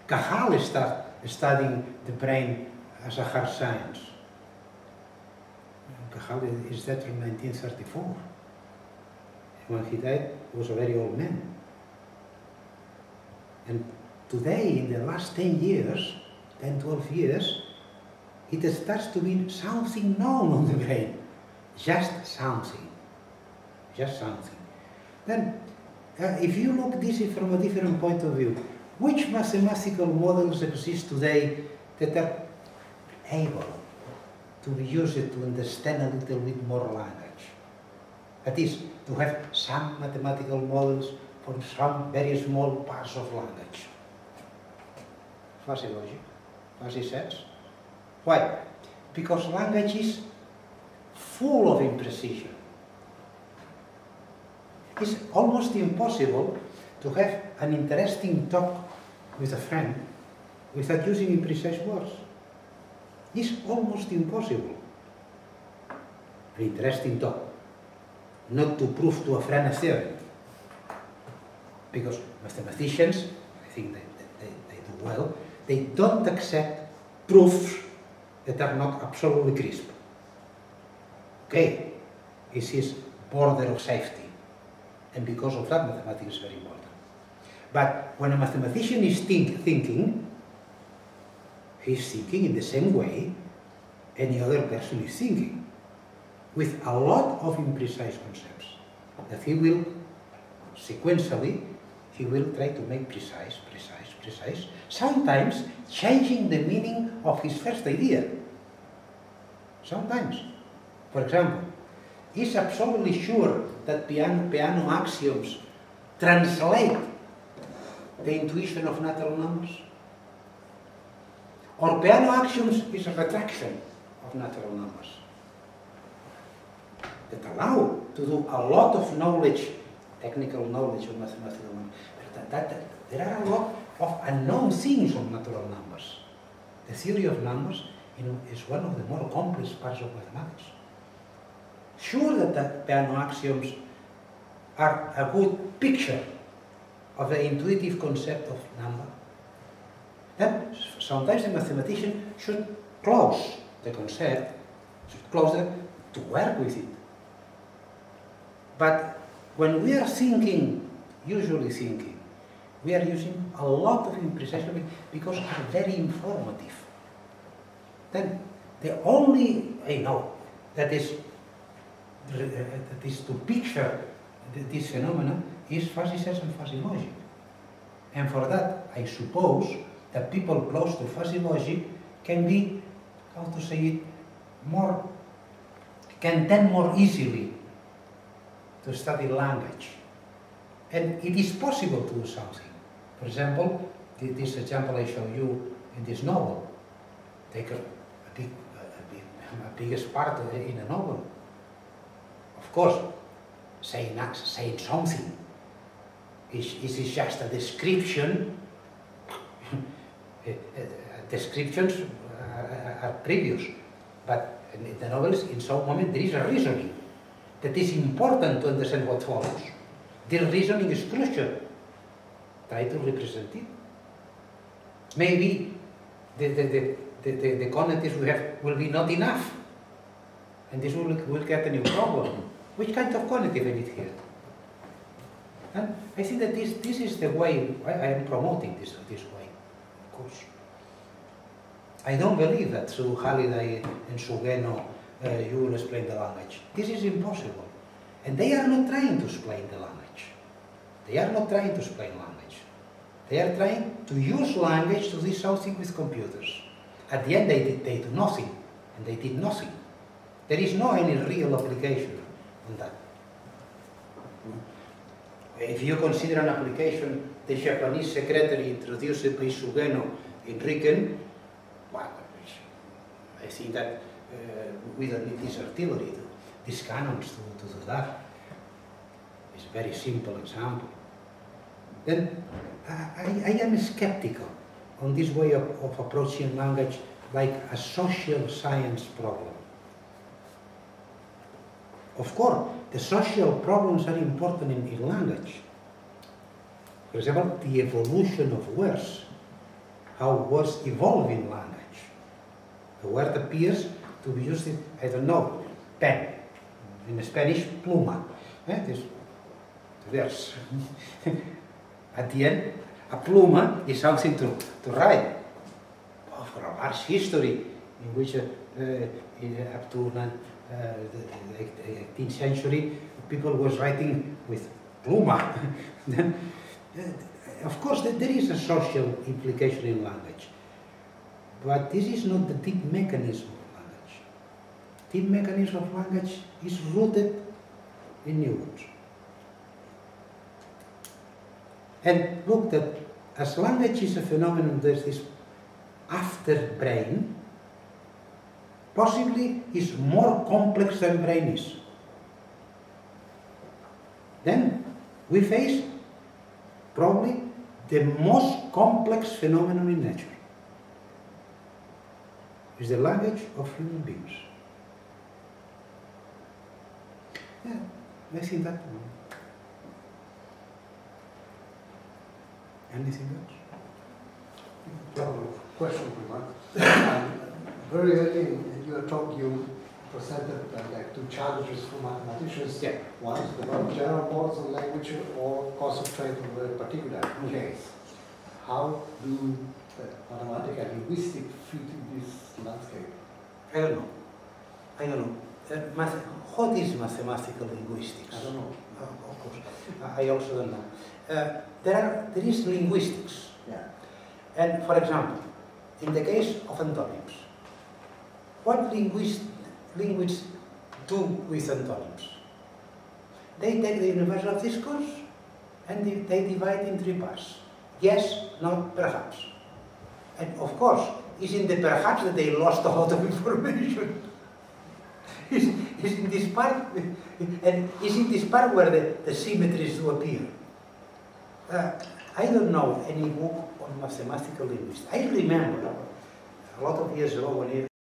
Cajal started studying the brain as a hard science. Cajal is dead from 1934. When he died, he was a very old man. And today, in the last 10 years, 10, 12 years, it starts to be something known on the brain. Just something. Just something. Then, if you look at this from a different point of view, which mathematical models exist today that are able to be used to understand a little bit more language? That is, to have some mathematical models for some very small parts of language. Fuzzy logic, fuzzy sets. Why? Because language is full of imprecision. It's almost impossible to have an interesting talk with a friend without using imprecise words. It's almost impossible. An interesting talk. Not to prove to a friend a theorem. Because mathematicians, I think they do well, they don't accept proofs that are not absolutely crisp. Okay, this is border of safety. And because of that, mathematics is very important. But when a mathematician is thinking, he's thinking in the same way any other person is thinking, with a lot of imprecise concepts that he will, sequentially, he will try to make precise, sometimes changing the meaning of his first idea. Sometimes. For example, he's absolutely sure that piano axioms translate the intuition of natural numbers. Or piano axioms is a retraction of natural numbers that allow to do a lot of knowledge, technical knowledge of mathematical numbers. There are a lot of unknown things on natural numbers. The theory of numbers is one of the more complex parts of mathematics. Sure that the piano axioms are a good picture of the intuitive concept of number. Then sometimes the mathematician should close the concept, should close it to work with it. But when we are thinking, usually thinking, we are using a lot of imprecise language because they are very informative. Then the only I know that is to picture this phenomenon is fuzzy sets and fuzzy logic. And for that, I suppose that people close to fuzzy logic can be, how to say it, more, can tend more easily to study language. And it is possible to do something. For example, this example I show you in this novel. Take a biggest part in a novel. Of course, saying something is just a description. Descriptions are previous, but in the novels, in some moment, there is a reasoning that is important to understand what follows. This reasoning is crucial. Try to represent it. Maybe the cognitives we have will be not enough, and this will get a new problem. Which kind of cognitive I need here? And I think that this is the way I am promoting this way, of course. I don't believe that through Halliday and Sugeno you will explain the language. This is impossible. And they are not trying to explain the language. They are not trying to explain language. They are trying to use language to do something with computers. At the end they do nothing, and they did nothing. There is no any real application on that. If you consider an application, the Japanese secretary introduced by Sugeno in Riken, well, I think that we don't need this artillery, these cannons to do that. It's a very simple example. Then I am skeptical on this way of approaching language like a social science problem. Of course, the social problems are important in language. For example, the evolution of words how words evolve in language. A word appears to be used in, I don't know, pen. In Spanish, pluma. There's at the end, a pluma is something to write. Oh, for a large history in which up to the 18th century, people was writing with pluma. Then, of course, there is a social implication in language, but this is not the deep mechanism of language. Deep mechanism of language is rooted in neurons. And look, that as language is a phenomenon, there's this after brain, possibly is more complex than brain is. Then we face probably the most complex phenomenon in nature. Is the language of human beings. Yeah, I think that one. Anything else? Question, remark. Very early in your talk, you presented like two challenges for mathematicians. Yeah. One is develop general models of language or concentrate on a particular case. How do mathematics and linguistics fit in this landscape? I don't know. What is mathematical linguistics? I don't know. Of course. I also don't know. There is linguistics. Yeah. And for example, in the case of antonyms, what linguists do with antonyms? They take the universal discourse and they divide in three parts. Yes, no, perhaps. And of course, it's in the perhaps that they lost a lot of information. It's in this part, and it's in this part where the symmetries do appear. I don't know any book on mathematical linguistics. I remember a lot of years ago when